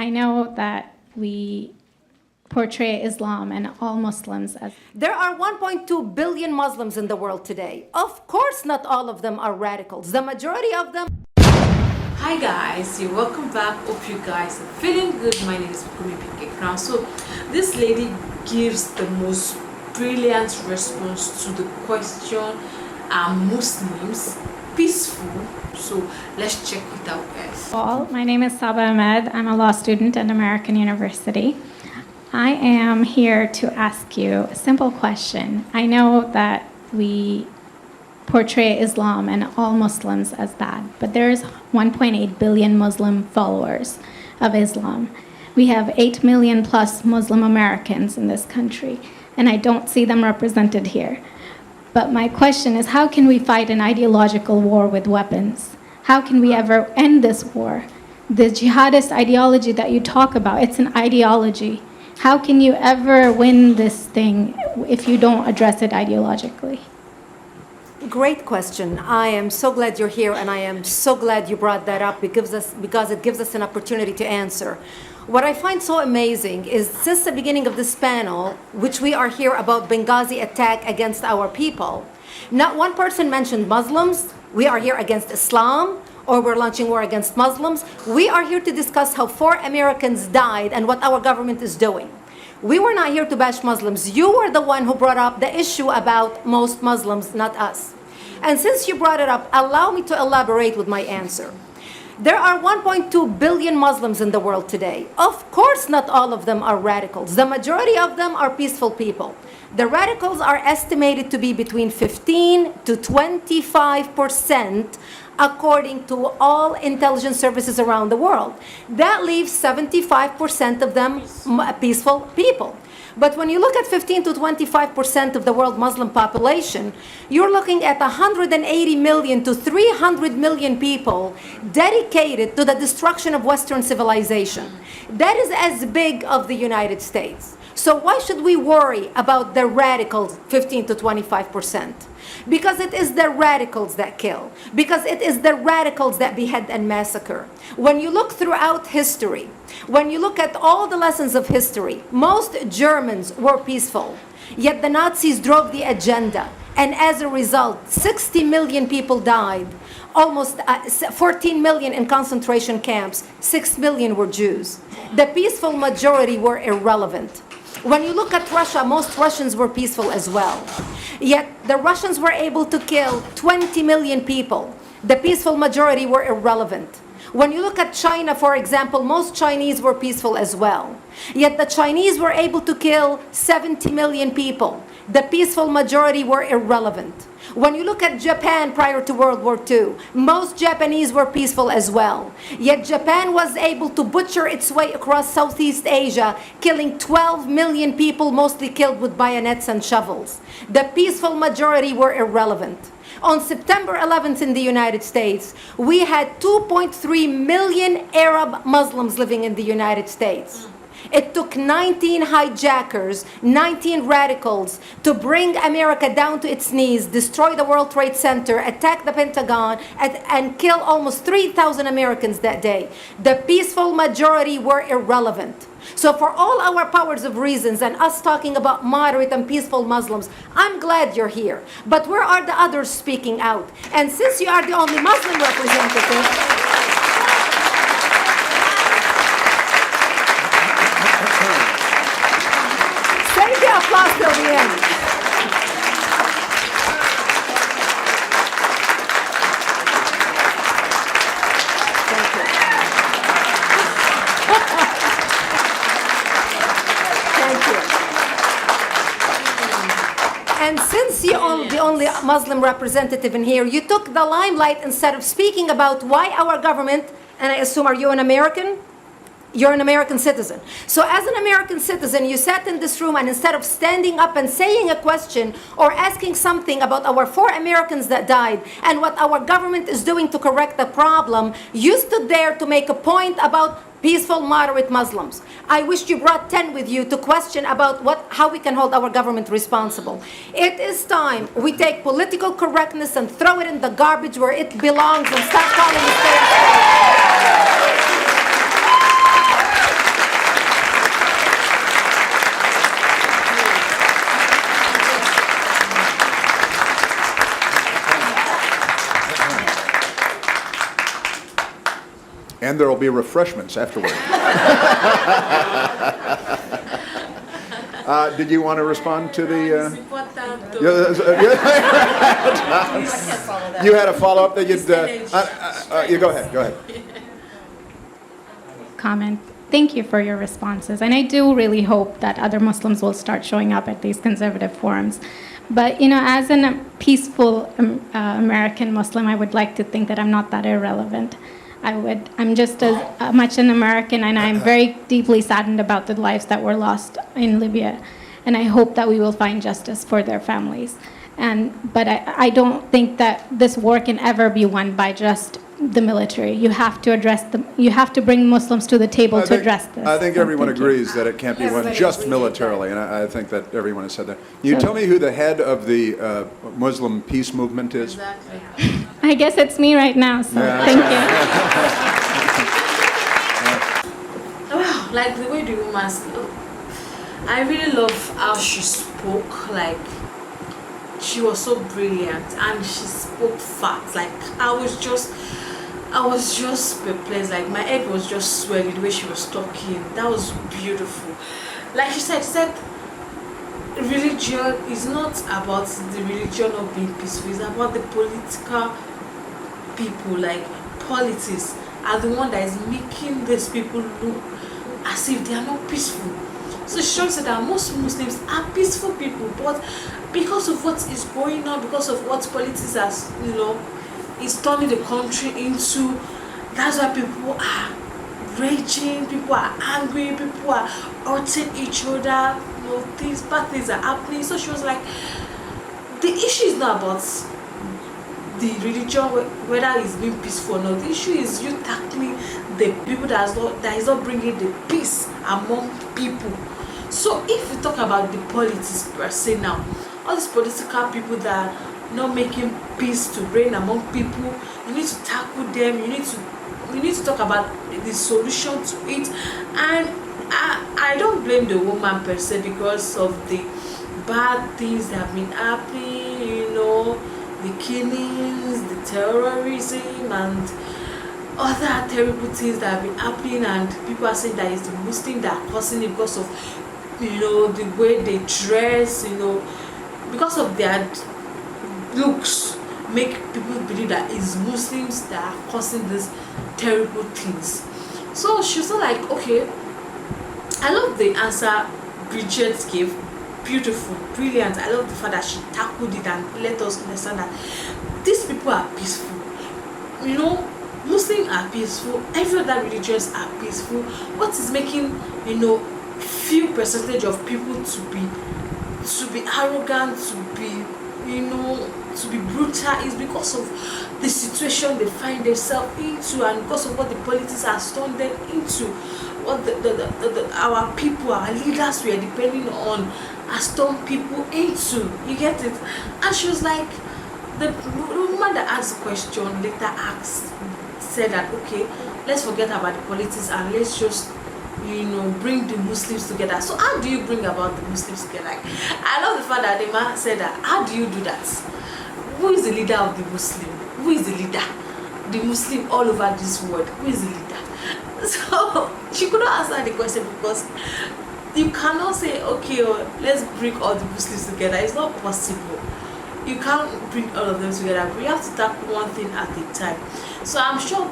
I know that we portray Islam and all Muslims as... There are 1.2 billion Muslims in the world today. Of course, not all of them are radicals. The majority of them... Hi guys, you're welcome back. Hope you guys are feeling good. My name is Brigitte Gabriel. So this lady gives the most brilliant response to the question, are Muslims peaceful? So let's check it out, guys. My name is Ahmed. I'm a law student at American University. I am here to ask you a simple question. I know that we portray Islam and all Muslims as bad, but there's 1.8 billion Muslim followers of Islam. We have 8 million plus Muslim Americans in this country, and I don't see them represented here. But my question is, how can we fight an ideological war with weapons? How can we ever end this war? The jihadist ideology that you talk about, it's an ideology. How can you ever win this thing if you don't address it ideologically? Great question. I am so glad you're here, and I am so glad you brought that up because it gives us an opportunity to answer. What I find so amazing is since the beginning of this panel, which we are here about Benghazi attack against our people, not one person mentioned Muslims. We are here against Islam, or we're launching war against Muslims. We are here to discuss how 4 Americans died and what our government is doing. We were not here to bash Muslims. You were the one who brought up the issue about most Muslims, not us. And since you brought it up, allow me to elaborate with my answer. There are 1.2 billion Muslims in the world today. Of course, not all of them are radicals. The majority of them are peaceful people. The radicals are estimated to be between 15 to 25%, according to all intelligence services around the world. That leaves 75% of them peaceful people. But when you look at 15 to 25% of the world Muslim population, you're looking at 180 million to 300 million people dedicated to the destruction of Western civilization. That is as big of the United States. So why should we worry about the radicals, 15 to 25%? Because it is the radicals that kill. Because it is the radicals that behead and massacre. When you look throughout history, when you look at all the lessons of history, most Germans were peaceful. Yet the Nazis drove the agenda. And as a result, 60 million people died. Almost 14 million in concentration camps. 6 million were Jews. The peaceful majority were irrelevant. When you look at Russia, most Russians were peaceful as well. Yet the Russians were able to kill 20 million people. The peaceful majority were irrelevant. When you look at China, for example, most Chinese were peaceful as well. Yet the Chinese were able to kill 70 million people. The peaceful majority were irrelevant. When you look at Japan prior to World War II, most Japanese were peaceful as well. Yet Japan was able to butcher its way across Southeast Asia, killing 12 million people, mostly killed with bayonets and shovels. The peaceful majority were irrelevant. On September 11th in the United States, we had 2.3 million Arab Muslims living in the United States. It took 19 hijackers, 19 radicals to bring America down to its knees, destroy the World Trade Center, attack the Pentagon, and kill almost 3,000 Americans that day. The peaceful majority were irrelevant. So for all our powers of reasons and us talking about moderate and peaceful Muslims, I'm glad you're here. But where are the others speaking out? And since you are the only Muslim representative, applause till the end. Thank you. Thank you. And since you're the only Muslim representative in here, you took the limelight instead of speaking about why our government, and I assume, are you an American? You're an American citizen. So as an American citizen, you sat in this room, and instead of standing up and saying a question or asking something about our 4 Americans that died and what our government is doing to correct the problem, you stood there to make a point about peaceful, moderate Muslims. I wish you brought 10 with you to question about how we can hold our government responsible. It is time we take political correctness and throw it in the garbage where it belongs and start calling it fair. And there will be refreshments afterward. Did you want to respond to the... It's important to You had a follow-up that you'd... you go ahead. Comment. Thank you for your responses. And I do really hope that other Muslims will start showing up at these conservative forums. But, as a peaceful American Muslim, I would like to think that I'm not that irrelevant. I'm just as much an American, and I'm very deeply saddened about the lives that were lost in Libya. And I hope that we will find justice for their families. But I don't think that this war can ever be won by just the military. You have to you have to bring Muslims to the table to address this. I think So everyone thank you. agrees that it can't be won just militarily, and I think that everyone has said that. You tell me who the head of the Muslim peace movement is? Exactly. I guess it's me right now, so thank you. Wow, like the way the woman spoke. I really love how she spoke. Like, she was so brilliant, and she spoke facts. Like, I was just perplexed. Like, my head was just swelling the way she was talking. That was beautiful. Like she said religion is not about the religion of being peaceful. It's about the political people. Like, politics are the one that is making these people look as if they are not peaceful. So she said that most Muslims are peaceful people, but because of what is going on, because of what politics has, is turning the country into, that's why people are raging, people are angry, people are hurting each other, bad things are happening. So she was like, the issue is not about the religion, whether it's being peaceful or not. The issue is you tackling the people that is not bringing the peace among people. So if we talk about the politics per se now, all these political people that are not making peace to reign among people, you need to tackle them. You need to talk about the solution to it. And I don't blame the woman per se because of the bad things that have been happening, the killings, the terrorism, and other terrible things that have been happening. And people are saying that it's the Muslim that are causing it because of the way they dress, because of their looks, make people believe that it's Muslims that are causing these terrible things. So she was like, okay, I love the answer Brigitte gave. Beautiful, brilliant. I love the fact that she tackled it and let us understand that these people are peaceful. Muslims are peaceful, every other religions are peaceful. What is making few percentage of people to be arrogant, to be brutal is because of the situation they find themselves into, and because of what the politics has turned them into, what our people, our leaders we are depending on has turned people into. You get it? And she was like, the woman that asked the question later said that, okay, let's forget about the politics and let's just bring the Muslims together. So how do you bring about the Muslims together? I love the fact that the man said that, how do you do that? Who is the leader of the Muslim? Who is the leader? The Muslim all over this world. Who is the leader? So she couldn't answer the question because you cannot say, okay, let's bring all the Muslims together. It's not possible. You can't bring all of them together, but you have to tackle one thing at a time. So I'm sure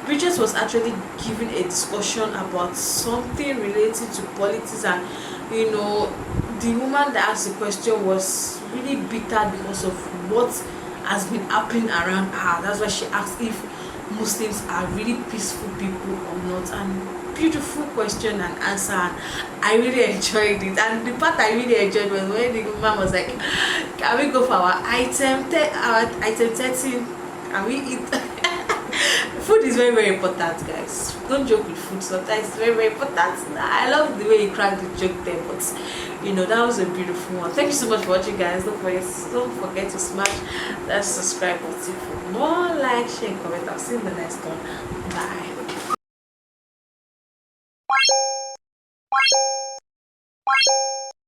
Bridget was actually giving a discussion about something related to politics, and the woman that asked the question was really bitter because of what has been happening around her. That's why she asked if Muslims are really peaceful people or not. And beautiful question and answer, and I really enjoyed it. And the part I really enjoyed was when the woman was like, can we go for our item 13? Can we eat? Food is very, very important, guys. Don't joke with food sometimes. It's very, very important. I love the way you cracked the joke there, but that was a beautiful one. Thank you so much for watching, guys. Don't forget to smash that subscribe button for more. Like, share, and comment. I'll see you in the next one. Bye.